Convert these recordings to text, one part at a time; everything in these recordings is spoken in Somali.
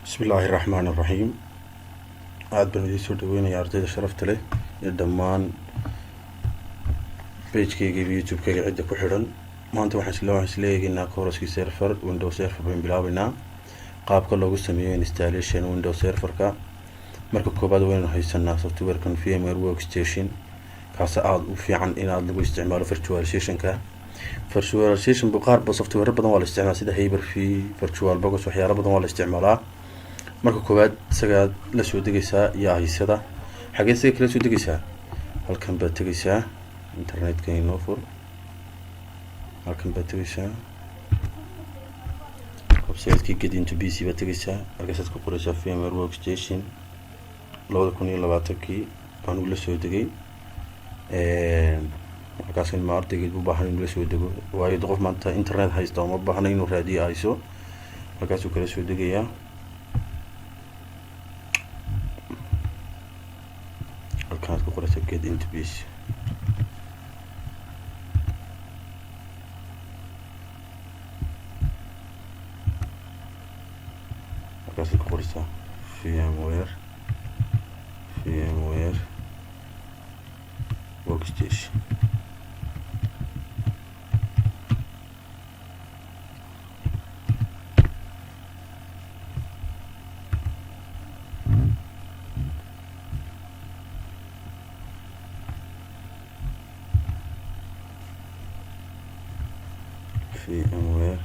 بسم الله الرحمن الرحيم. aad baan idiin soo dhaweynayaa ardayda sharafta leh iyo dhammaan page-kayga iyo youtube-kayga cidda ku xidhan. maanta waxaan isla eegaynaa course-kii server windows server baan bilaabaynaa qaabka loogu sameeyo installation windows server-ka. marka koobaad waynu haysanaa software-kan VMware Workstation kaas aad u fiican inaad lagu isticmaalo virtualization-ka. virtualization qaar software badan waa la isticmaalaa sida Hyper-V, VirtualBox waxyaalo badan waa la isticmaalaa. marka koobaad isaga la soo degaysaa iyo ahiisada xagee isaga kala soo degaysaa halkan baad tegaysaa internetka inoo fur halkan baad tegaysaa website-kii get into PC baad tegaysaa halkaasaad ku qoraysaa VMware Workstation 2020 baan ula soo degay markaas in ardaygeed u baahan inuu la soo dego waayo qof maanta internet haysta uma baahna inuu raadiyo ayso halkaasuu kala soo degayaa. halkaas ku qoraysaa get into PC halkaas ku qoraysaa VMware Workstation VMware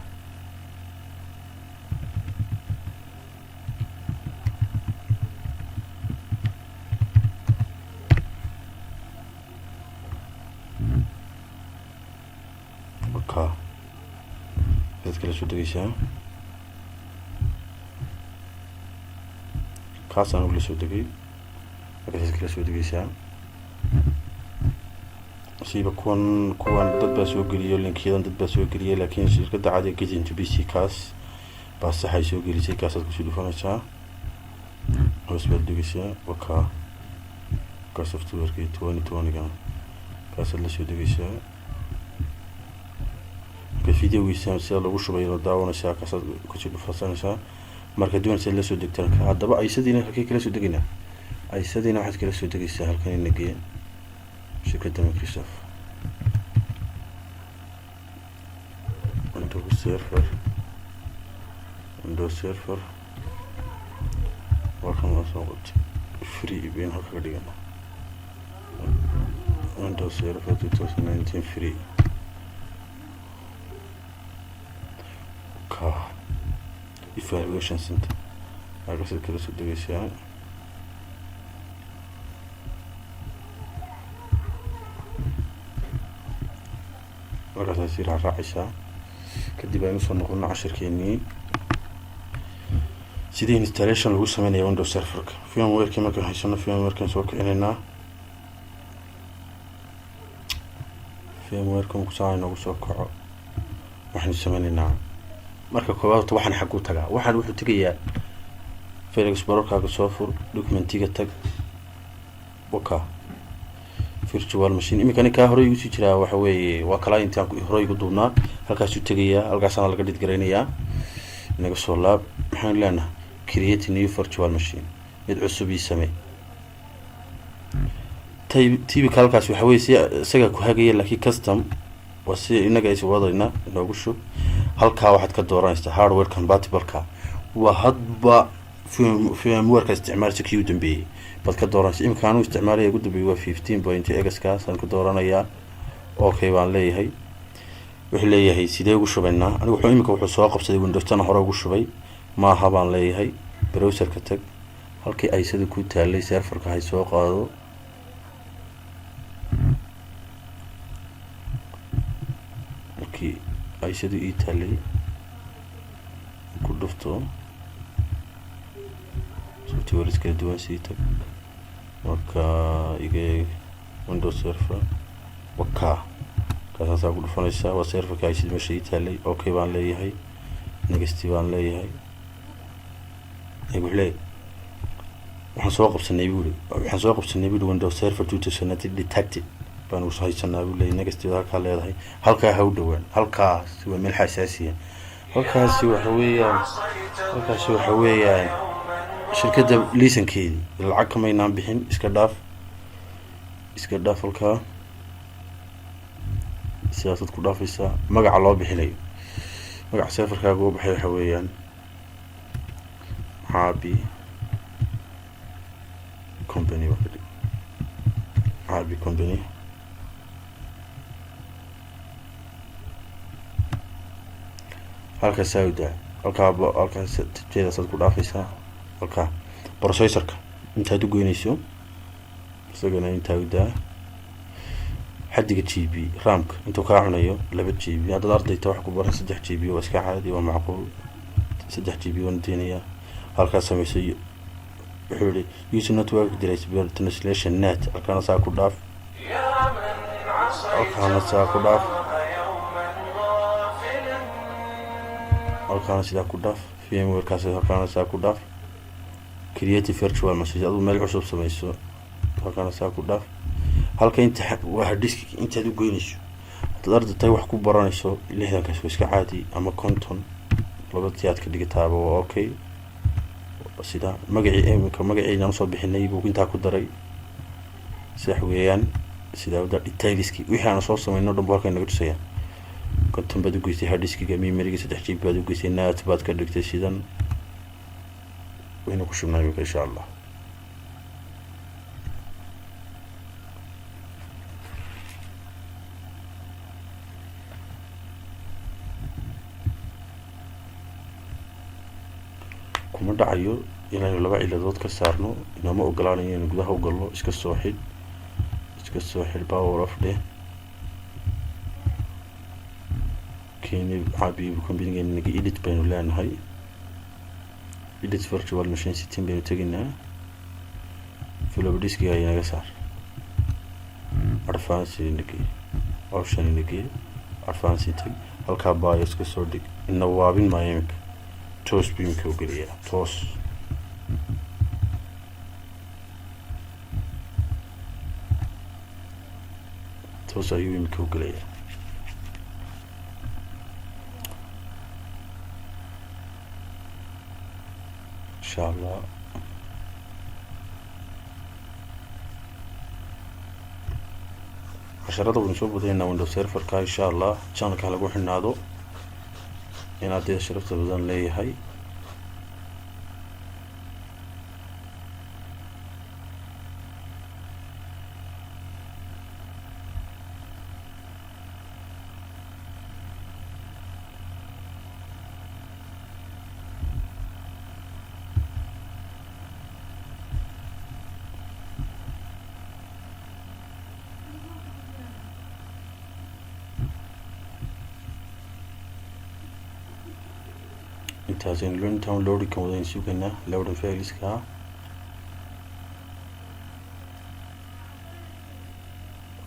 okay هذا كله شو دقيقة خاصة أنا أقول شو دقيقة هذا كله شو دقيقة سيبا كون dad baa soo geliyo linkiyadan dad baa soo geliyo laakiin shirkadda caadiga get into PC kaas baa saxay soo gelisay kaasaad kusoo dhufanaysaa hoos baad dhigaysaa wakaa ka software-kii 2020 kaasaad la soo dhigaysaa ka videogiisa sida lagu shubay la daawanaysaa kaasaad kusoo dhufanaysaa marka doonaysa la soo degtaan haddaba aysadiina halkay kala soo degaynaa aysadiina waxaad kala soo degaysaa halkan inagee shirkadda Microsoft Windows server welcome also free بين هكذا دينا Windows server 2019 free okay evaluation center أرسل كده سدويسيان markaas si raacaysaa kadib aynu soo noqono cashirkeenii sidii installation lagu sameeyo Windows Server VMware marka haysano VMware soo keenaynaa VMware ku saayno soo kaco waxaan sameeynaa marka koowaad waxaan xaq u tagaa waxaan wuxuu tagayaa File Explorer-kaaga soo fur documentiga tag waka virtual machine imika ka hore ugu jiraa waxa weeye waa kala intaan ku hore ugu duubnaa halkaas uu tagayaa halkaasna laga dhigreynaya inaga soo laab maxaan leenahay create new virtual machine mid cusub ii samee TV halkaas waxa weeye isaga ku hagaya laakiin custom wasi inaga ay wadayna loogu shub halka waxaad ka dooranaysaa hardware compatible-ka waa hadba VMware ka isticmaalka kii u dambeeyay bad ka dooranaysaa imika aanu isticmaalay ugu dambeeyay waa 15.x kaas aan ku dooranayaa okay baan leeyahay wuxuu leeyahay sidee ugu shubaynaa anigu wuxuu imika wuxuu soo qabsaday Windows tan hore ugu shubay ma aha baan leeyahay browser-ka tag halkii ay sida ku taalay server-ka hay soo qaado halkii ay sida ii taalay ku dhufto software iska duwan siita marka iga Windows Server waka kaasa ku dhufanaysaa waa server-ka ay sida meesha ii taalay okay baan leeyahay next baan leeyahay waxaan soo qabsanay Windows Server 2019 detected baan usoo haysanaa buu leeyahay next halka leedahay halka ha u dhawaan halkaas waa meel xasaasiya halkaas waxa weeyaan shirkadda liisankeedii lacag kamaynaan bixin, iska dhaaf halkaa sidaasaad ku dhaafaysaa. magaca loo bixinayo, magaca serverkaaga u baxay waxa weeyaan caabi company, caabi company. halkaa saawida halkaas jeedaasaad ku dhaafaysaa. halkaa processorka intaad u goynayso isagana intaa udaa. xadiga GB ramka intuu kaa cunayo 2 GB. haddaad ardayta wax ku baran 3 GB waa iska caadi, waa macquul. 3 GB waan deenayaa. halkaas samaysay wuxuu yidhi use network drive translation net. halkaana saa ku dhaaf, halkaana saa ku dhaaf, halkaana sidaa ku dhaaf. VMwarekaas halkaana saa ku dhaaf. creative virtual machine aduu meel cusub samayso, halkaana saa ku dhaaf. halka inta waa hard disk intaad u goynayso. haddaad ardayta wax ku baranayso 60kaas waa iska caadi, ama 50 labadii aad ka dhigataaba waa okay. sida magaciina soo bixinay buu intaa ku daray. sax weeyaan. sida wada detailski wixii aan soo sameeyno dhan halka inaga tusayaan. konton baad u geysay hard diskiga, memoryga 3 GB baad u geysay, NAT baad ka dhigtay. sidan wayna ku shubnaa insha Allah. kuma dhacayo inaynu 2 ciladood ka saarno, inama ogolaanayo inaynu gudaha u galno. iska soo xidh power off dheh. keenay caabi company naga edit baynu leenahay. edit virtual machine setting baynu teginaa. floppy disk ay naga saar. advance nagi option nagi advance tag. halkaa BIOS ka soo dhig. ina waabin maayo imika toos beamka u geliya. toos ayuu imika u gelaya. insha Allah casharada waan soo bodaynaa Windows serverka. insha Allah channelka lagu xinaado inaad dee sharafta badan leeyahay. intaasaynu download kan wadayn suganaa. loading fileska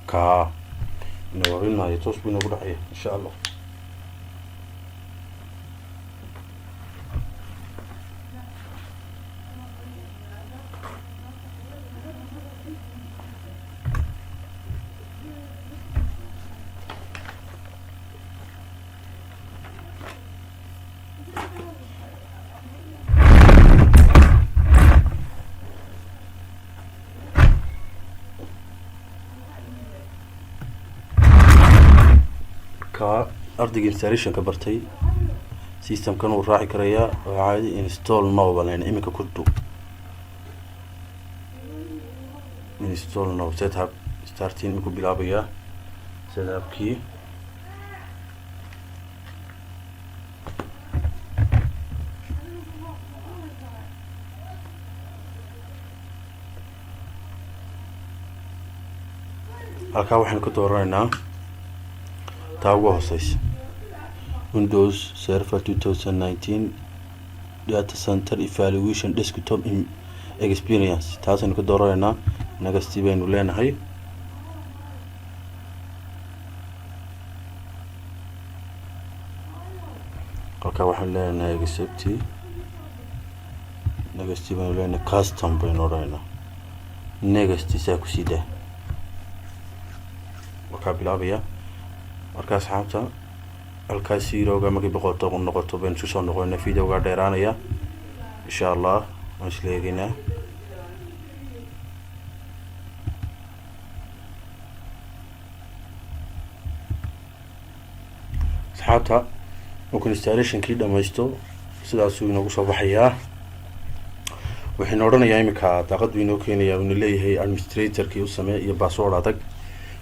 ka noorinayo toos buu nagu dhacaya insha Allah. ardayga installation ka bartay systemkan uu raaci karaya caadi. install now balan imika ku dhow. install now setup starting ku bilaabaya. setupkii halkaa waxaan ku dooranaynaa taa ugu hooseysa Windows Server 2019 Data Center Evaluation Desktop Experience. taasaynu ku dooraynaa. next baynu leenahay. halkaa waxaan leenahay accept. next baynu leenahay. custom baynu odhanaynaa. next saa ku sii daa. waxaa bilaabaya markaa asxaabta halkaas zero-ga markay boqoto noqoto baynu isku soo noqonayna. videoga dheeraanaya insha Allah. waan isla eegaynaa. asxaabta markuu installationkii dhamaysto sidaasuu inoogu soo baxayaa. waxaynu odhanayaa iminka daaqaddu inoo keenayaa uuna leeyahay administratorkii u samee iyo password adag.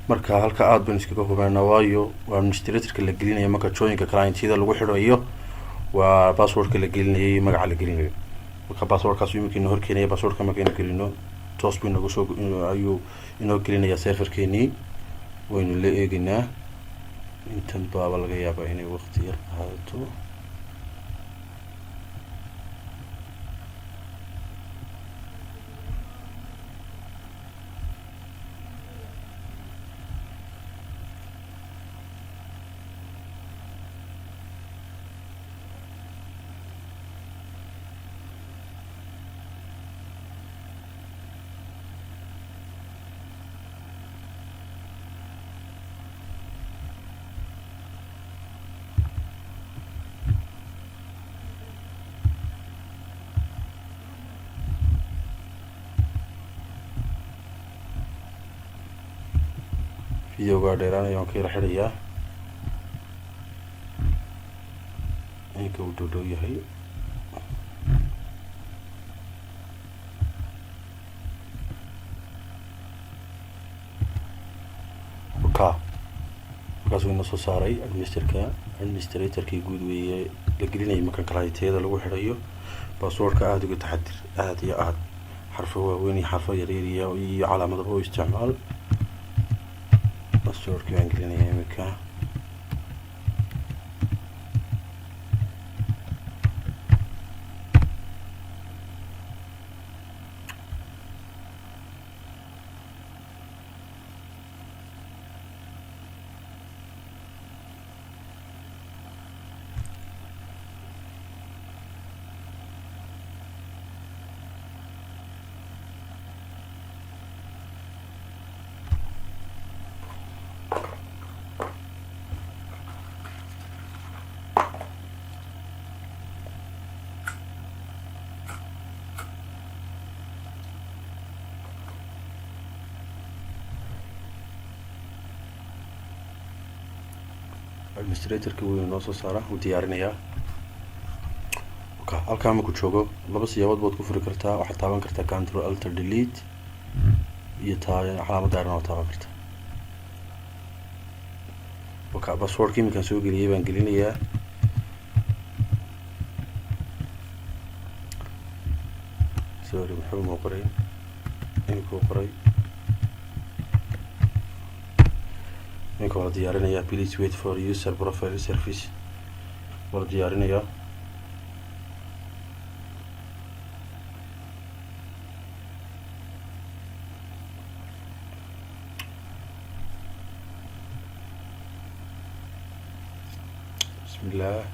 marka halka aada baynu iskaga hubaanaa, waayo waa administratorka la gelinaya marka jooyinka clientyada lagu xidhayo, waa passwordka la gelinayay iyo magaca la gelinayo. marka passwordkaas iminka inoo horkeenaya. passwordka markaynu gelino toos buu inoogu soo ayuu inoo gelinayaa serverkeenii. waynu la eegaynaa. intan baaba laga yaabaa inay waqti yar qaadato. videoga dheeraanaya waan ka yara xidhayaa. inka uu dhow yahay. markaasuu inoo soo saaray administratorkii guud weeye la gelinayay marka clientyada lagu xidhayo. passwordka aada uga taxadir, aada iyo aada xarfo waaweyn iyo xarfo yaryar iyo calaamadaba u isticmaal. passwordkii waan gelinayaa iminka. administratorka wuu inoo soo saara, wuu diyaarinayaa. halkaa marku joogo laba siyaabood baad ku furi kartaa. waxaad taaban kartaa control alter delete iyo calaamadda arna waa taaban kartaa. passwordka iminkaan soo geliyay baan gelinayaa. sorry muxuu moo qoray inkuu qoray. ninka waa la diyaarinayaa. please wait for user profile service waa la diyaarinayaa. bismillah.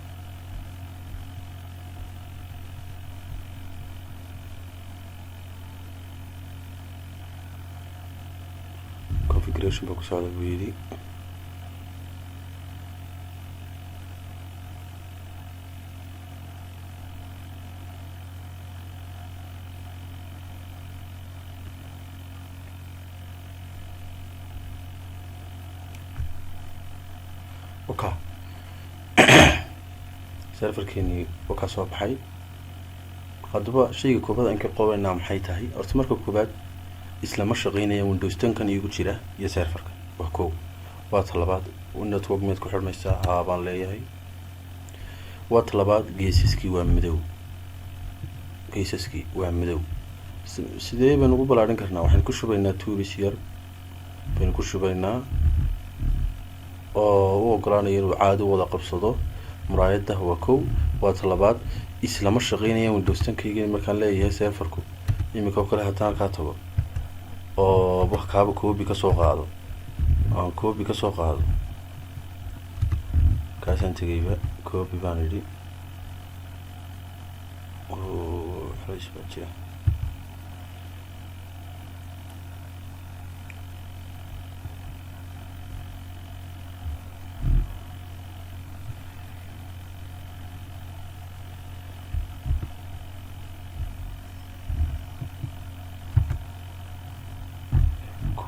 configuration baa ku socda buu yidhi. serverkeenii waa ka soo baxay. haddaba shayga koobaad aan ka qobaynaa maxay tahay? horta marka koobaad islama shaqeynaya windows 10kan iigu jira iyo serverka. waa kow. waa talabaad network meed ku xidhmaysaa? haa baan leeyahay. waa talabaad geesaskii waa madow. sidee baynu ugu balaadhin karnaa? waxaynu ku shubaynaa tools yar baynu ku shubaynaa oo u ogolaanaya inuu caadi wada qabsado muraayadda. waa kow. waa talabaad islama shaqeynaya windows 10kayga markaan leeyahay serverku. iminka oo kale haddaan halkaa tago oo wax kaaba copy kasoo qaado, aan copy kasoo qaado, kaasaan tegayba copy baan idhi. xalays baa jira.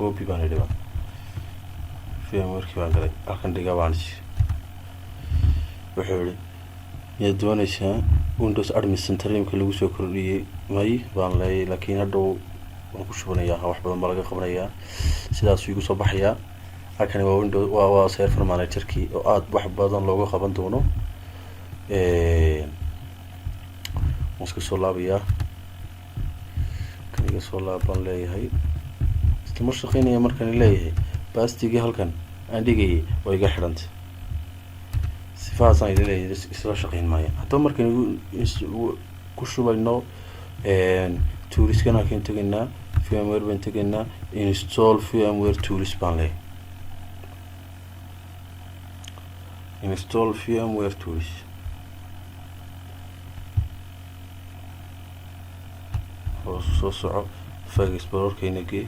copy baan idhi firmware-kii baan galay halkan dhiga baan wuxuu yidhi miyaad doonaysaa Windows Admin Center imika lagu soo kordhiyey may baan leeyahay laakiin hadhow waan ku shubanayaa wax badan baa laga qabanayaa sidaas igu soo baxayaa halkani waa Windows waa server manager-kii oo aad wax badan looga qaban doono iska soo laabayaa kan iga soo laaban leeyahay isla shaqeynaya markaan leeyahay baastigii halkan aan dhigayay way iga xidhantay sifaasaan leeyahay isla shaqeyn maayo hadda markaan ku shubayno tools-kana kan tagaynaa firmware baan tagaynaa install firmware tools baan leeyahay install firmware tools soo soco file explorer-kayna gee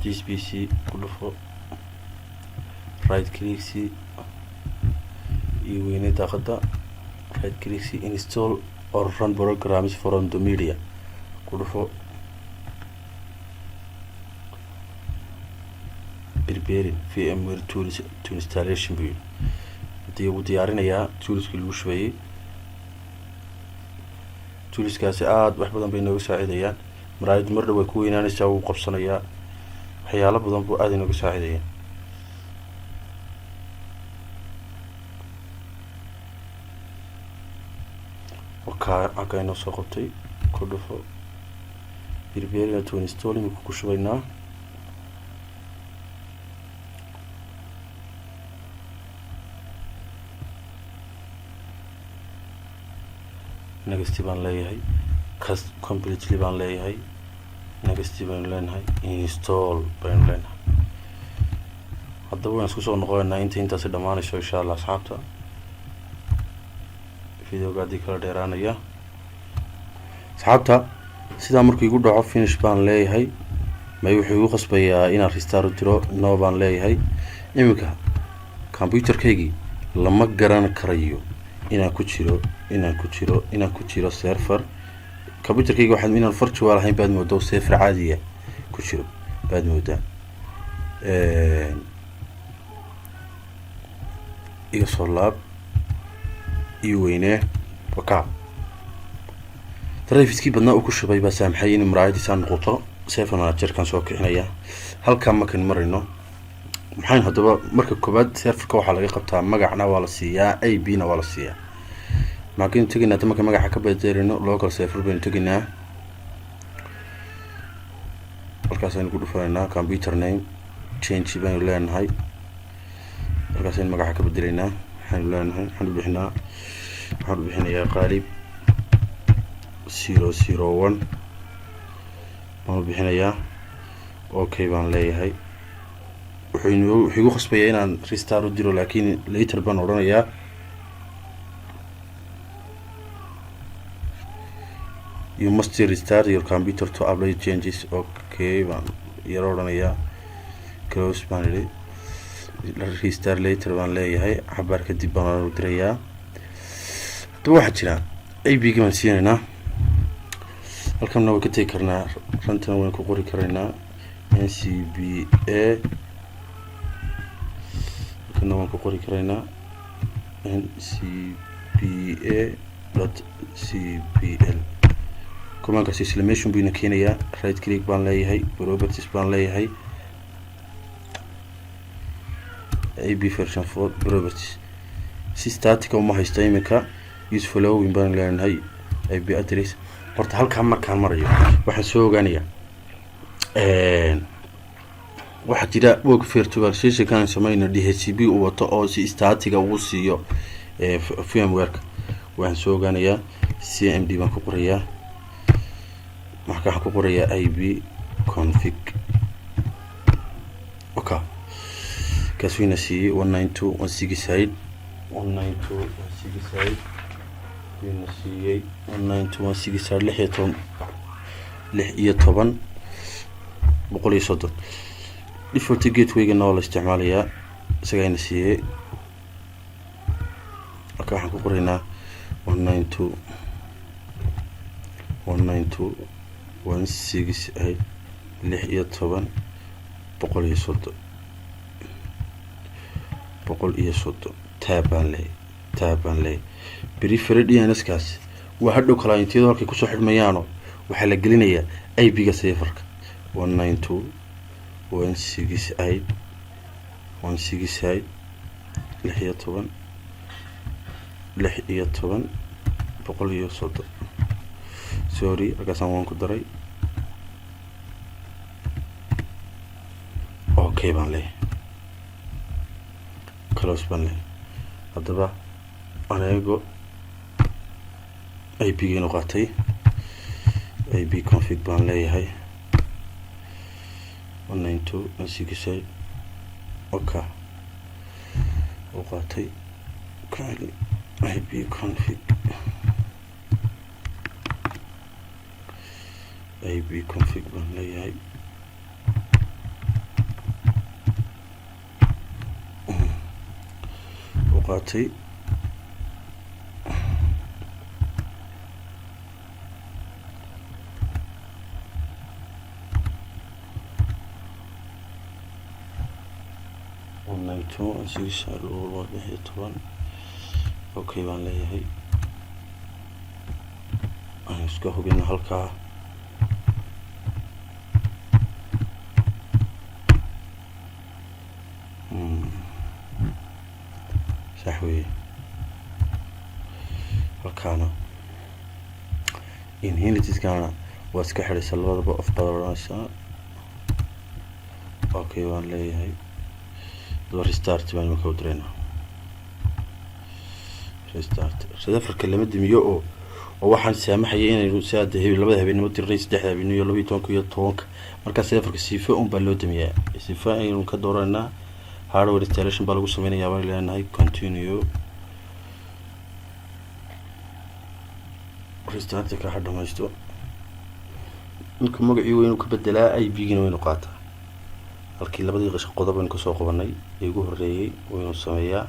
this PC ku dhufo right click si iyo weyne daaqada right click si install or run programs from the media ku dhufo preparing firmware tools to installation build hadii uu diyaarinayaa toolskii lagu shubayay toolskaasi aad wax badan bay nooga saacidayaan maraayad mar dhow way ku weynaanaysaa uu qabsanayaa waxyaalo badan buu aad inooga saacidayaan halka inoo soo qabtay ku dhufo preparing to install imika ku shubaynaa next baan leeyahay completely baan leeyahay next baan leenahay install baan leenahay hadda waan isku soo noqonaynaa intaas dhamaanayso insha Allah asxaabta videoga hadii kala dheeraanaya asxaabta sidaa markuu igu dhaco finish baan leeyahay may wuxuu igu qasbayaa inaan restart diro no baan leeyahay imika computer-kaygii lama garan karayo inaan ku jiro server computer-kayga waxaan inaan virtual ahayn baad moodaa server caadiya ku jiro baad moodaa iga soo laab iyo weyne waka drive-kii badnaa uu ku shubay baa saamxay in maraayadiisa noqoto server manager-kan soo kicinaya halka markaan marayno maxaan hadaba marka koobaad serverka waxa laga qabtaa magacna waa la siiyaa IP-na waa la siiyaa maakin tagaynaa tamka magaca ka bedelino local server baan tagaynaa halkaas aynu ku dhufaynaa computer name change baan leenahay halkaas aynu magaca ka bedelaynaa waxaan leenahay waxaan bixinayaa qaalib 001 waan bixinayaa okay baan leeyahay wuxuu igu qasbayaa inaan restart u diro laakiin later baan oranayaa you must restart your computer to update changes okay baan yar oranayaa close baan restart later baan leeyahay xabaar kadib baan u dirayaa hadaba waxaa jira IP-ga baan siinaynaa halkan way ka tagi karnaa rantana waan ku qori karaynaa NCBA halkan waan ku qori karaynaa ncba.cpl command-kaas installation buu keenayaa right click baan leeyahay properties baan leeyahay IP version 4 properties si static uma haysto imika use following baan leenahay IP address horta halka markaan marayo waxaan soo ogaanayaa waxa jira work virtualization kan sameeyna DHCP uu wato oo si static uu siiyo firmware waxaan soo ogaanayaa CMD baan ku qorayaa waxaan ku qorayaa IP config okay kaswina si 192.168 192.168 ينسي 192.168 بقول يصدر default gateway-ga noo la isticmaalayaa isaga inasiiyay marka marka waxaan ku qoraynaa 192.168 16 boqol iyo soddon taabaan leh preferred DNS-kaas waa hadhow client-yadu halkay kusoo xidhmayaano waxaa la gelinayaa IP-ga serverka 192.168 16 boqol iyo soddon. sorry halkaasaan waan ku daray okay baan leh close baan leh. haddaba aneego IP-geenu qaatay IP config baan leeyahay 192.168 okay oo qaatay IP config baan leeyahay oo qaatay okay baan leeyahay. aan iska hubina halkaa sax weeye. halkaana inheritance-kaana waa iska xidhaysa labadaba of badanaysaa okay baan leeyahay. restart baan markaa u direynaa restart serverka lama dimiyo oo waxaan saamaxaya inaynu saada labada habeenimo dirnay 3 habeenimo 12 iyo 10 markaa serverka sifa baa loo damiyaa sifa aynu ka dooranaa hardware installation baa lagu sameynayaa baan leenahay continue restart ka hadhamaysto. marka magacii waynu ka bedelaa IP-gina waynu qaataa halkii labadii qodob aynu kasoo qabanay ee ugu horeeyay waynu sameeyaa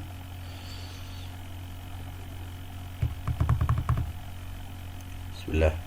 bismillah.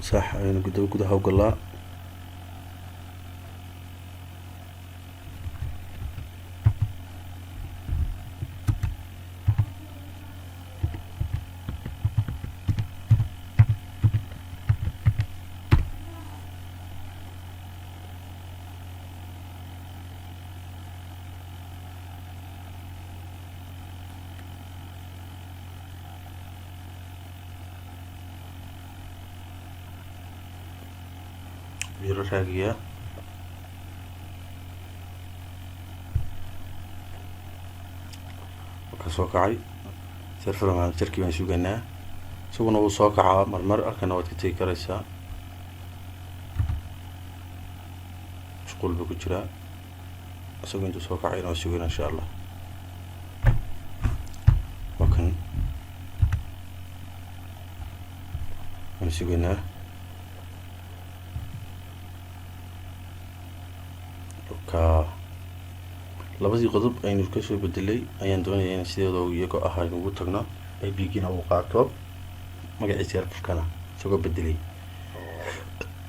صح aynu gudaha u galaa yaro raagiya ka soo kacay server managerkii baan suganaa isaguna uu soo kacaa marmar arkana waad ka tegi karaysaa mashquul buu ku jiraa isagoo intuu soo kacay inaan suganaa insha allah. wakan waan suganaa labadii qodob aynu ka soo bedelay ayaan doonayaa in sideeda iyagoo ah aynu ugu tagno IP-gina uu qaato magaciisa serverkana isagoo bedelay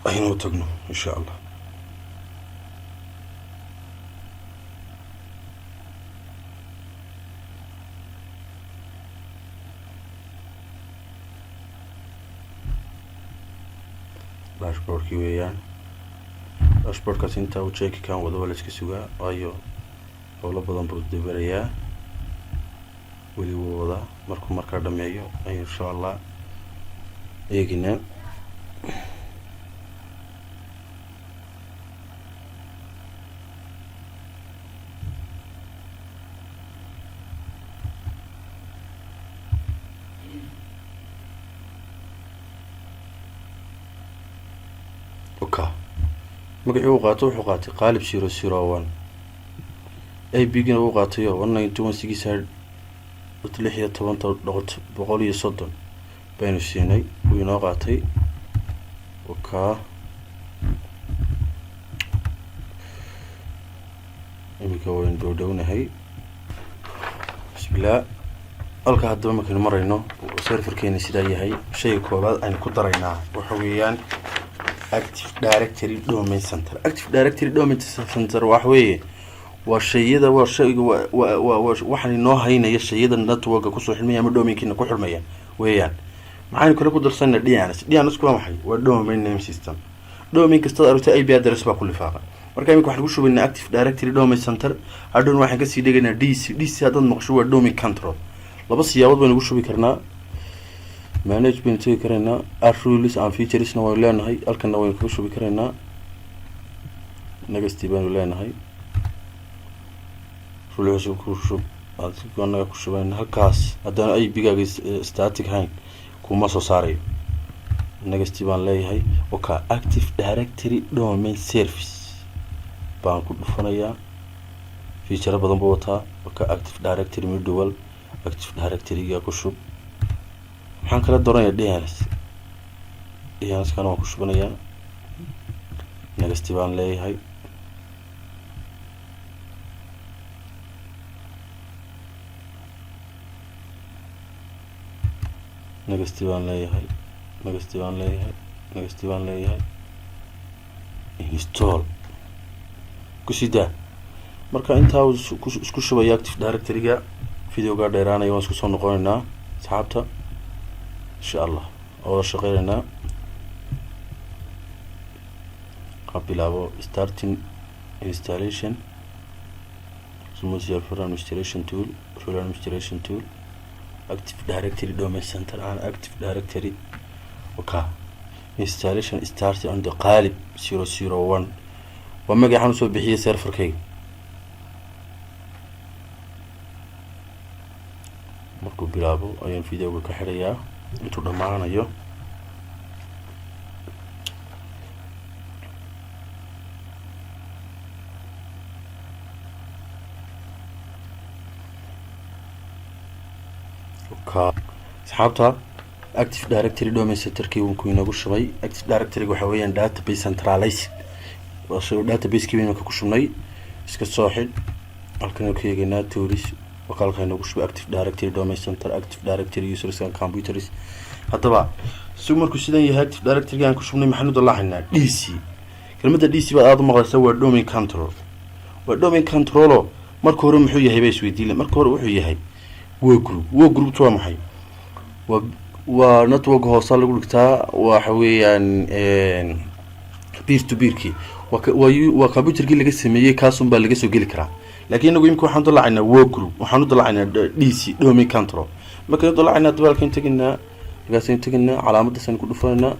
aynu tagno insha allah. dashboardkii weeyaan. dashboardkaas intaa uu cheeki kan wada waa la iska sugaa, waayo howlo badan buu dabarayaa. weli wuu wadaa, markuu markaa dhameeyo ayuu insha allah eeginaa. magacii uu qaato wuxuu qaatay qaalib 001 ab-gina uu qaatayo 192.16.130 baynu siinay, wuu inoo qaatay. iminka waynu dhowdhownahay. bismillah. halka haddaba markaynu marayno serverkeena sidaa yahay, shayga koobaad aynu ku daraynaa waxa weeyaan active directory domain center. active directory domain center waxa weeye waa shayada waxaan inoo haynaya shayada networka kusoo xilmaya ama domainkiina ku xilmaya weeyaan. maxaynu kale ku darsanaa DNS. DNS waa maxay? waa domain name system. domain kasta aragtay IP address baa ku lifaaqay. marka iminka waxaan ku shubaynaa active directory domain center. hadhow waxaan kasii dhigaynaa DC haddaad maqasho waa domain control. laba siyaabood baynu ugu shubi karnaa. manage baynu tegi karaynaa, rules and featuresna waynu leenahay. halkana waynu kaga shubi karaynaa, next baynu leenahay. rules ku shub anaga ku shubayna halkaas. haddana IP-gaaga static hayn kuma soo saarayo. next baan leeyahay. active directory domain service baan ku dhufanayaa. feature badan buu wataa. active directory middleware, active directory-ga ku shub. waxaan kala dooranayaa DNS kana waan ku shubanayaa. next baan leeyahay. next baan leeyahay. install kusida. marka intaa isku shubaya active directory-ga. videoga dheeraanaya waan isku soo noqonaynaa asxaabta insha allah. oo shaqeynaa qabilaabo starting installation, smooth server administration tool, role administration tool, active directory domain center and active directory. installation start on the qaalib 001 waa magacaan soo bixiyay serverkayga. markuu bilaabo ayaan videoga ka xirayaa intuu dhamaanayo. asxaabta active directory domain centerkii wuu ku inagu shubay. active directory waxa weeyaan database centralized. waa soo database-kii baynu ku shubnay. iska soo xidh. halkan ka eegaynaa tools wakaalka inagu shubay active directory domain center, active directory users and computers. haddaba si markuu sidan yahay active directory aan ku shubnay maxaanu dalaacnaa DC. kelmadda DC baad aad u maqlaysaa waa domain control. waa domain control. marka hore muxuu yahay bay isweydiin. marka hore wuxuu yahay workgroup. workgroup waa maxay? waa network hoose lagu dhigtaa. waxa weeyaan peer to peer kii waa computerkii laga sameeyay kaasun baa laga soo geli karaa. laakiin inagu imika waxaan dalacaynaa workgroup. waxaan u dalacaynaa DC domain control. markaan dalacaynaa dabaalkan teginaa markaasaynu teginaa calaamaddaasaynu ku dhufanaynaa.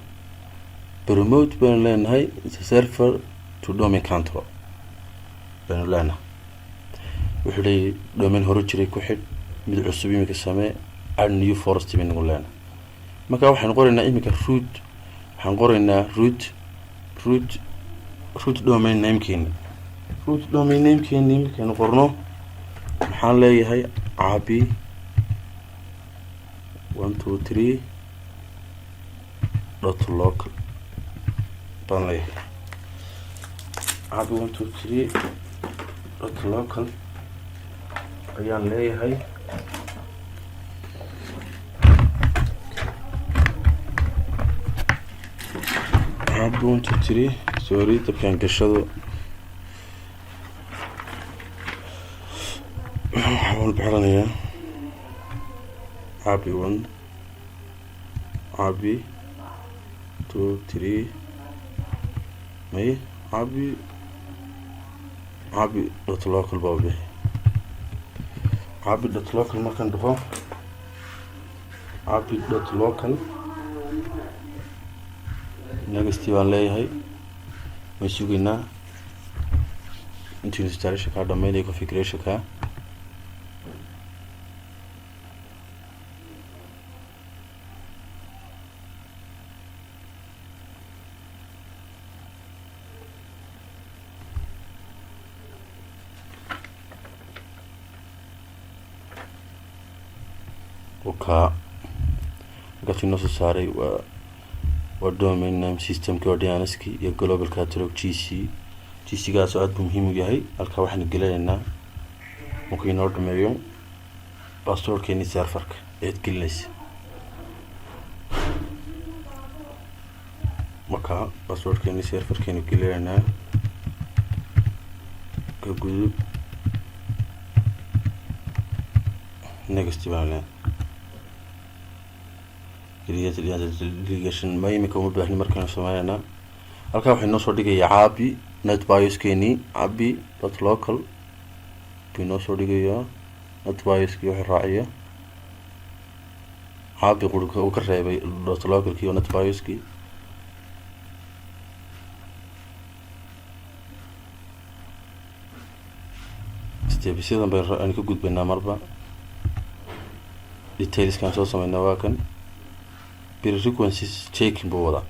promote baynu leenahay server to domain control baynu leenahay. wuxuu leeyahay domain hore jiray ku xidh, mid cusub imika samee, add new forest baynu leenahay. marka waxaan qoraynaa imika root. waxaan qoraynaa root domain name-keena. root domain name-keena imikaynu qorno maxaan leeyahay caabi 123.local baan leeyahay. caabi 123.local ayaan leeyahay. caabi 1 2 3 sorry dabkaan gashado waxaan baxranayaa caabi 1 caabi 2 3 may caabi dot local baa caabi dot local markaan dhaho caabi dot local next baan leeyahay way sugaynaa intii installation ka dhameeyay configuration ka قلت نص ساري domain name system coordinateski iyo global catalog GC gaas aad buu muhiim u yahay halka waxaan gelinaynaa markii noo dhameeyo passwordkeeni serverka ee gelinaysa marka passwordkeeni serverkeeni gelinaynaa ka gudub next baan delegation ma imika uma baahni markaan sameeynaa halka waxay noo soo dhigayaa caabi netbioskeeni caabi.local buu noo soo dhigayaa netbioski wuxuu raaciya caabi qurka uu ka reebay .localki iyo netbioski steps-yadan baan ka gudbaynaa marba details kan soo sameynaa waa kan frequencies checking buu wadaa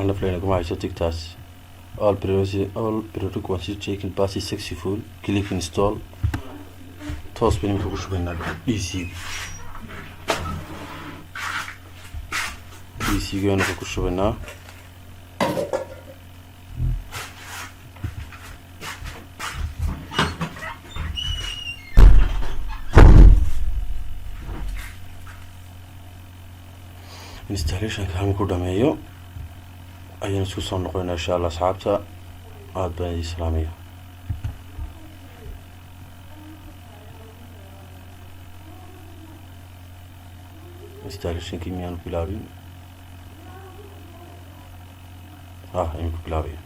احنا فلان يا جماعه تاس all prerequisites checking pass is successful click install توس بيني كوش بيننا easy جانا كوش بيننا installation كان كودا مايو ayaan isku soo noqoynaa insha Allah asxaabta aad baan islaamiya installation kimiyaan bilaabin ayaan ku bilaabay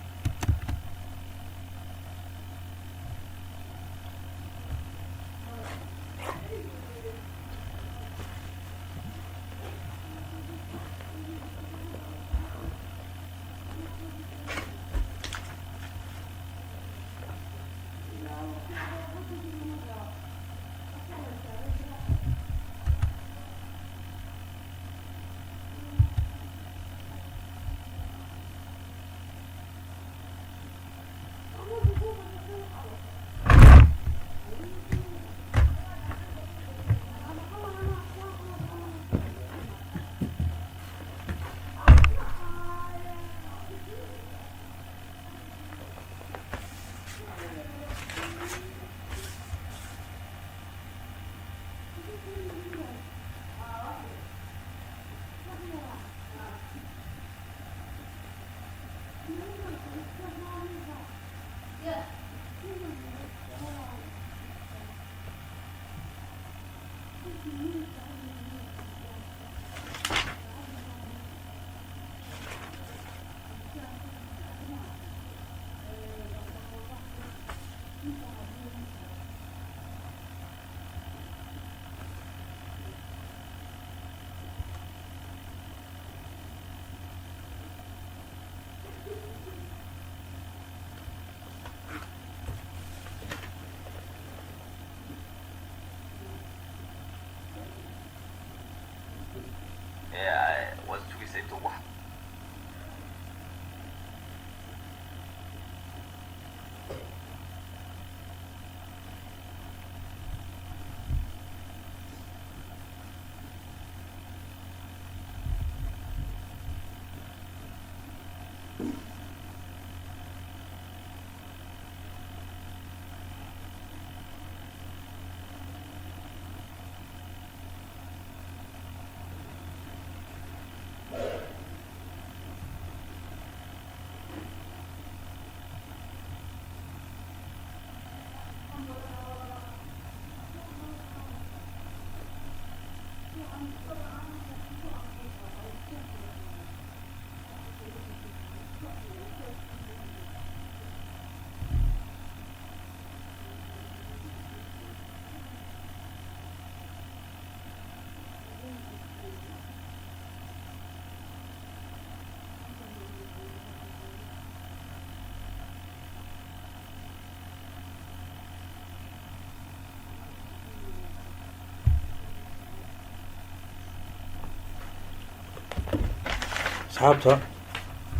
asxaabta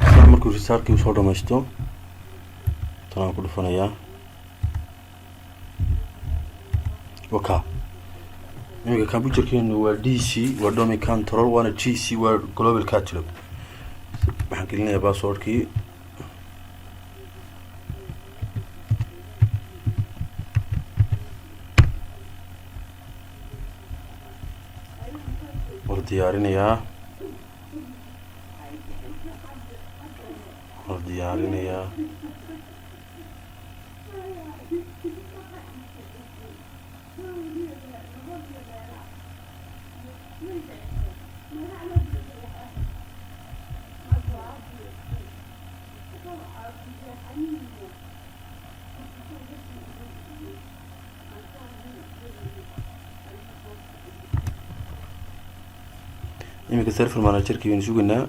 isla markuu risaarkii usoo dhamaysto tanaan ku dhufanayaa waka iminka computerkeenu waa DC waa domain control waana GC waa global catalog waxaan gelinayaa passwordkii war diyaarinayaa iminka server managerkii baynu sugaynaa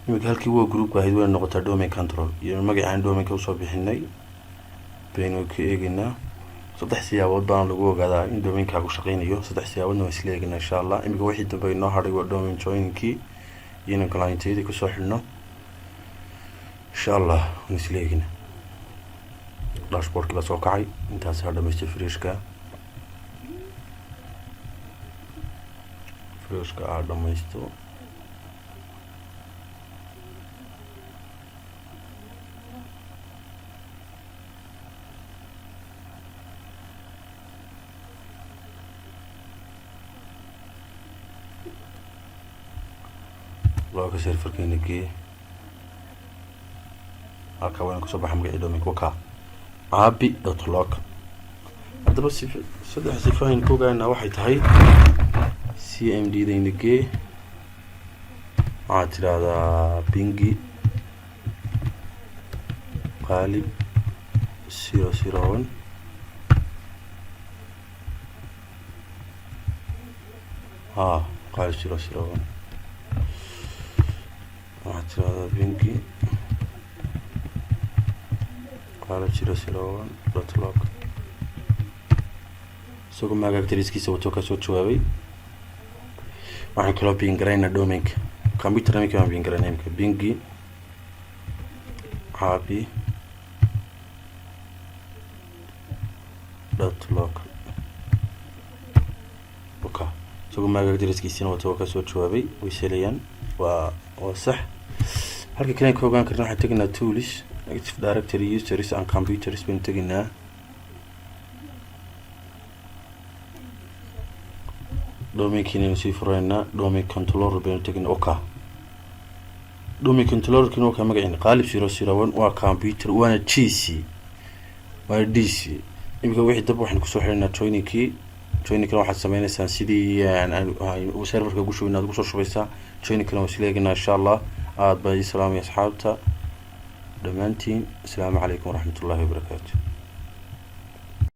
iminka halkii waa groupka ahayd way noqotaa domain control iyo magacaan domainka usoo bixinay baynu ka eegaynaa saddex siyaabood baan lagu ogaadaa in domainka ku shaqeynayo saddex siyaaboodna waan isla eegaynaa insha Allah iminka wixii dambe inoo hadhay waa domain joinkii iyo in client-yadii ku soo xidhno insha Allah waan isla eegaynaa dashboardkii baa soo kacay intaas ha dhamaystay freshka dhamaysto looga serverkeena gee halka waan kusoo baxay magacii domainka waka aabi.log haddaba saddex sifayn ku ogaanaa waxay tahay cmd dayna gee waxaad tidhaahdaa bingi qaalib 001 qaalib 001 waxaad tidhaahdaa bingi qaalib 001.log isagoo magactariskiisa wato ka soo jawaabay waxaan kaloo bingaraynaa domainka computer iminka waan bingaraynaa iminka bingi aabi.log waka isagoo magactariskiisina wato ka soo jawaabay way selayaan waa sax halka kale ka ogaan karna waxaan tegaynaa tools active directory users and computers baan tegaynaa domainkiina sii furaynaa domain controller baynu tegaynaa waka domain controllerkiina waa magaciina qaalib 001 waa computer waana GC waa DC iminka wixii dab waxaan kusoo xirnaa joinkana waxaad sameynaysaa sidii serverka ugu shubay inaad ugu soo shubaysaa joinkana waan isla eegaynaa insha Allah aad baa salaamay asxaabta dhammaantiin assalaamu calaykum waraxmatullaahi wabarakaatuh